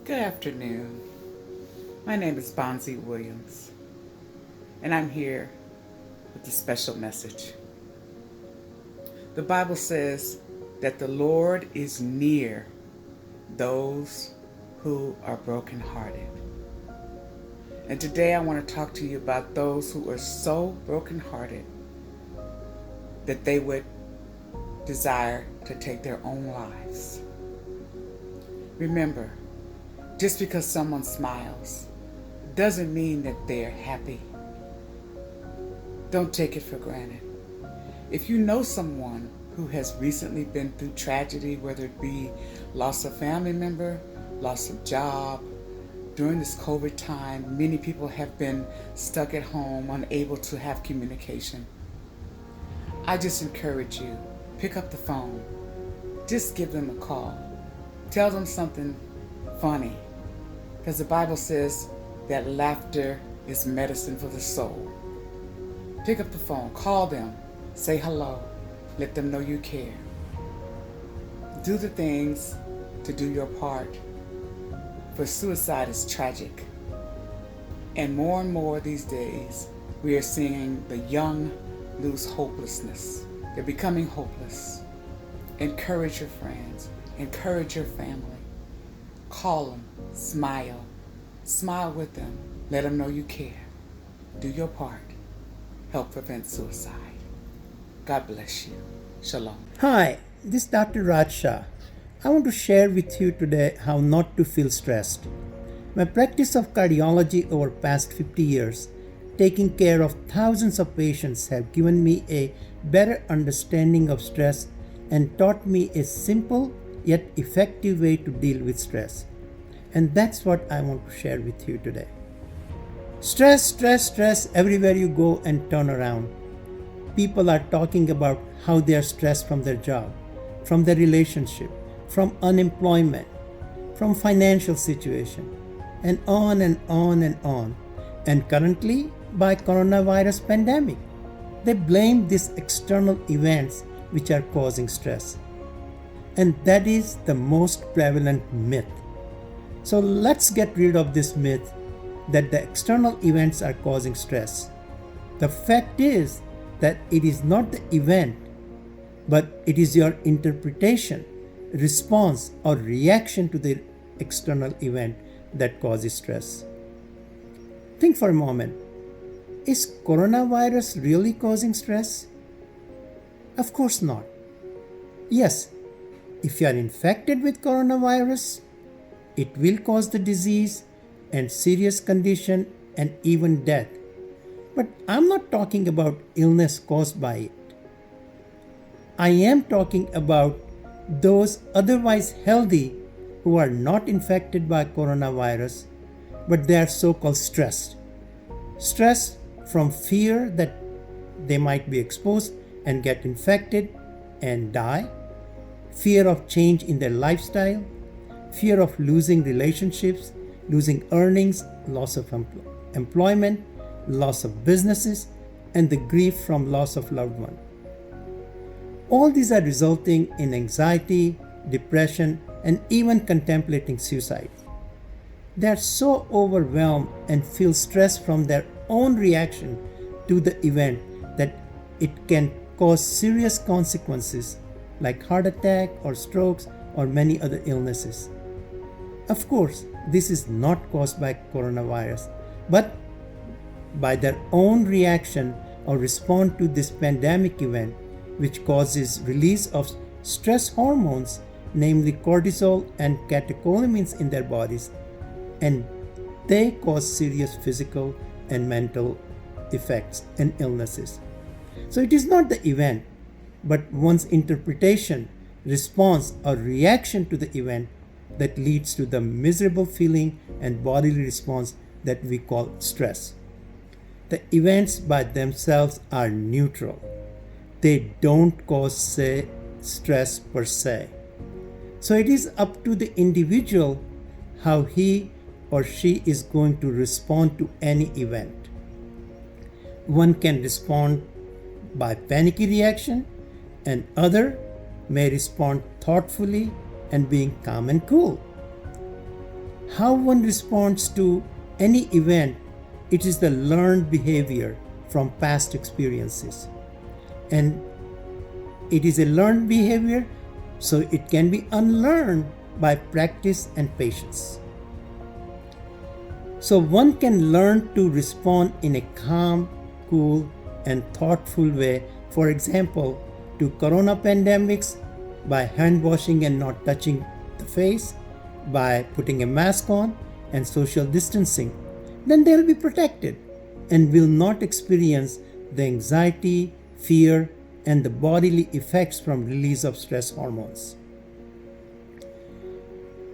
Good afternoon. My name is Bonzi Williams, and I'm here with a special message. The Bible says that the Lord is near those who are brokenhearted. And today I want to talk to you about those who are so brokenhearted that they would desire to take their own lives. Remember, just because someone smiles doesn't mean that they're happy. Don't take it for granted. If you know someone who has recently been through tragedy, whether it be loss of family member, loss of job, during this COVID time, many people have been stuck at home, unable to have communication. I just encourage you, pick up the phone. Just give them a call. Tell them something funny, because the Bible says that laughter is medicine for the soul. Pick up the phone, call them, say hello, let them know you care. Do the things to do your part, for suicide is tragic. And more these days, we are seeing the young lose hopelessness. They're becoming hopeless. Encourage your friends, encourage your family. Call them, smile with them, let them know you care. Do your part, help prevent suicide. God bless you. Shalom. Hi, this is Dr. Raj Shah. I want to share with you today how not to feel stressed. My practice of cardiology over past 50 years, taking care of thousands of patients, have given me a better understanding of stress and taught me a simple yet effective way to deal with stress. And that's what I want to share with you today. Stress everywhere you go and turn around. People are talking about how they are stressed from their job, from their relationship, from unemployment, from financial situation, and on and on and on. And currently, by coronavirus pandemic, they blame these external events which are causing stress. And that is the most prevalent myth. So let's get rid of this myth that the external events are causing stress. The fact is that it is not the event, but it is your interpretation, response, or reaction to the external event that causes stress. Think for a moment. Is coronavirus really causing stress? Of course not. Yes, if you are infected with coronavirus, it will cause the disease and serious condition and even death. But I'm not talking about illness caused by it. I am talking about those otherwise healthy who are not infected by coronavirus, but they are so-called stressed. Stress from fear that they might be exposed and get infected and die, fear of change in their lifestyle, fear of losing relationships, losing earnings, loss of employment, loss of businesses, and the grief from loss of loved one. All these are resulting in anxiety, depression, and even contemplating suicide. They are so overwhelmed and feel stress from their own reaction to the event that it can cause serious consequences like heart attack or strokes or many other illnesses. Of course, this is not caused by coronavirus, but by their own reaction or response to this pandemic event, which causes release of stress hormones, namely cortisol and catecholamines in their bodies, and they cause serious physical and mental effects and illnesses. So it is not the event, but one's interpretation, response, or reaction to the event that leads to the miserable feeling and bodily response that we call stress. The events by themselves are neutral. They don't cause stress per se. So it is up to the individual how he or she is going to respond to any event. One can respond by panicky reaction, and other may respond thoughtfully and being calm and cool. how one responds to any event, it is the learned behavior from past experiences. And it is a learned behavior, so it can be unlearned by practice and patience. So one can learn to respond in a calm, cool, and thoughtful way, for example, to corona pandemics by hand washing and not touching the face, by putting a mask on and social distancing. Then they'll be protected and will not experience the anxiety, fear, and the bodily effects from release of stress hormones.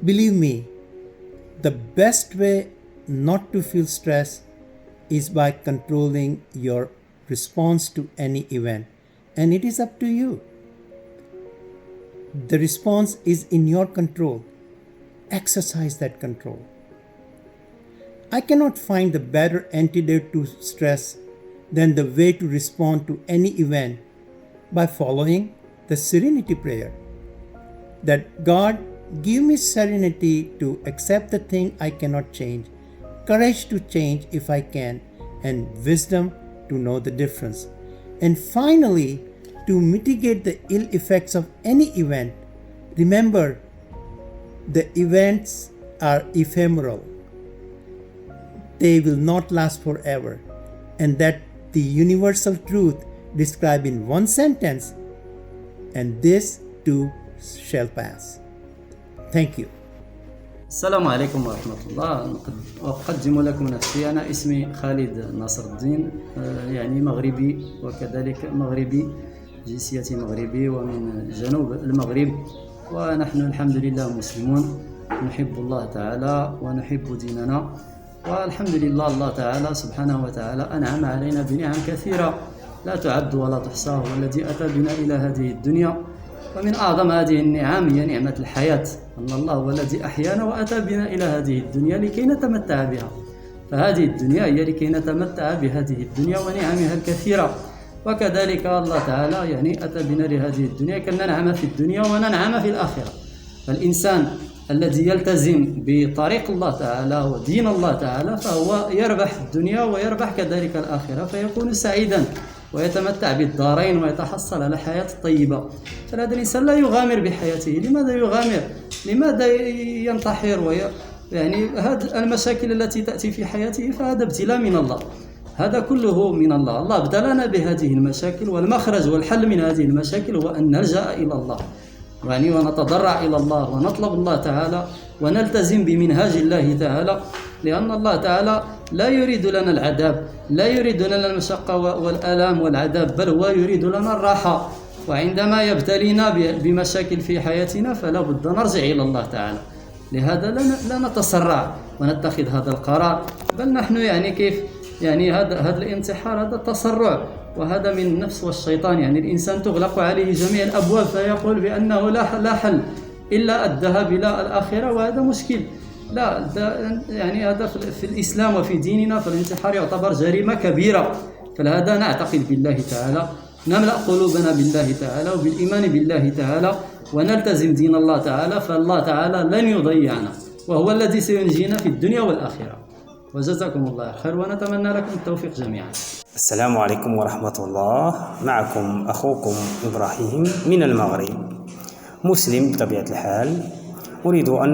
Believe me, the best way not to feel stress is by controlling your response to any event, and it is up to you. The response is in your control. Exercise that control. I cannot find a better antidote to stress than the way to respond to any event by following the serenity prayer. That God, give me serenity to accept the thing I cannot change, courage to change if I can, and wisdom to know the difference. And finally, to mitigate the ill effects of any event, remember the events are ephemeral. They will not last forever, and that the universal truth described in one sentence, and this too shall pass. Thank you. السلام عليكم ورحمة الله. أقدم لكم نفسي. أنا اسمي خالد ناصر الدين، يعني مغربي، وكذلك مغربي جنسيتي مغربي ومن جنوب المغرب، ونحن الحمد لله مسلمون، نحب الله تعالى ونحب ديننا، والحمد لله الله تعالى سبحانه وتعالى أنعم علينا بنعم كثيرة لا تعد ولا تحصى، هو الذي أتى بنا إلى هذه الدنيا، ومن أعظم هذه النعم هي نعمة الحياة، أن الله هو الذي أحيانا وأتى بنا إلى هذه الدنيا لكي نتمتع بها. فهذه الدنيا هي لكي نتمتع بهذه الدنيا ونعمها الكثيرة، وكذلك الله تعالى يعني أتى بنا لهذه الدنيا كي ننعم في الدنيا وننعم في الآخرة. فالإنسان الذي يلتزم بطريق الله تعالى ودين الله تعالى فهو يربح الدنيا ويربح كذلك الآخرة، فيكون سعيدا ويتمتع بالدارين ويتحصل على حياة طيبة. فهذا الإنسان لا يغامر بحياته. لماذا يغامر؟ لماذا ينتحر يعني هذه المشاكل التي تأتي في حياته فهذا ابتلاء من الله، هذا كله من الله. الله ابتلانا بهذه المشاكل، والمخرج والحل من هذه المشاكل هو أن نلجأ إلى الله يعني ونتضرع إلى الله ونطلب الله تعالى ونلتزم بمنهاج الله تعالى، لأن الله تعالى لا يريد لنا العذاب، لا يريد لنا المشقة والآلام والعذاب، بل هو يريد لنا الراحة. وعندما يبتلينا بمشاكل في حياتنا فلا بد نرجع إلى الله تعالى. لهذا لا نتسرع ونتخذ هذا القرار، بل نحن يعني كيف يعني هذا الانتحار هذا التسرع، وهذا من النفس والشيطان. يعني الإنسان تغلق عليه جميع الأبواب فيقول بأنه لا حل إلا الذهاب إلى الآخرة، وهذا مشكل. لا يعني هذا في الإسلام وفي ديننا فالانتحار يعتبر جريمة كبيرة. فلهذا نعتقد بالله تعالى، نملأ قلوبنا بالله تعالى وبالإيمان بالله تعالى ونلتزم دين الله تعالى، فالله تعالى لن يضيعنا وهو الذي سينجينا في الدنيا والآخرة. وجزاكم الله خير ونتمنى لكم التوفيق جميعا. السلام عليكم ورحمة الله. معكم أخوكم إبراهيم من المغرب، مسلم بطبيعة الحال. أريد أن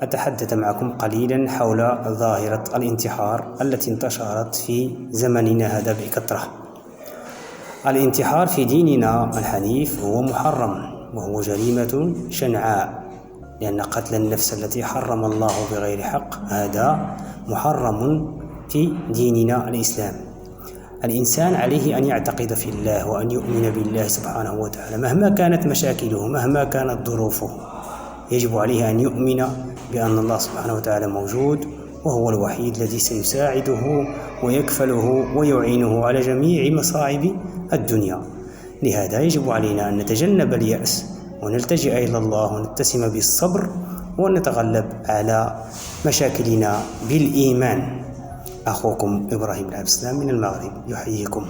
أتحدث معكم قليلا حول ظاهرة الانتحار التي انتشرت في زمننا هذا بكثرة. الانتحار في ديننا الحنيف هو محرم، وهو جريمة شنعاء، لأن قتل النفس التي حرم الله بغير حق هذا محرم في ديننا الإسلام. الإنسان عليه أن يعتقد في الله وأن يؤمن بالله سبحانه وتعالى مهما كانت مشاكله، مهما كانت ظروفه، يجب عليه أن يؤمن بأن الله سبحانه وتعالى موجود، وهو الوحيد الذي سيساعده ويكفله ويعينه على جميع مصاعب الدنيا. لهذا يجب علينا أن نتجنب اليأس ونلتجئ إلى الله ونتسم بالصبر ونتغلب على مشاكلنا بالإيمان. أخوكم إبراهيم العبد السلام من المغرب يحييكم.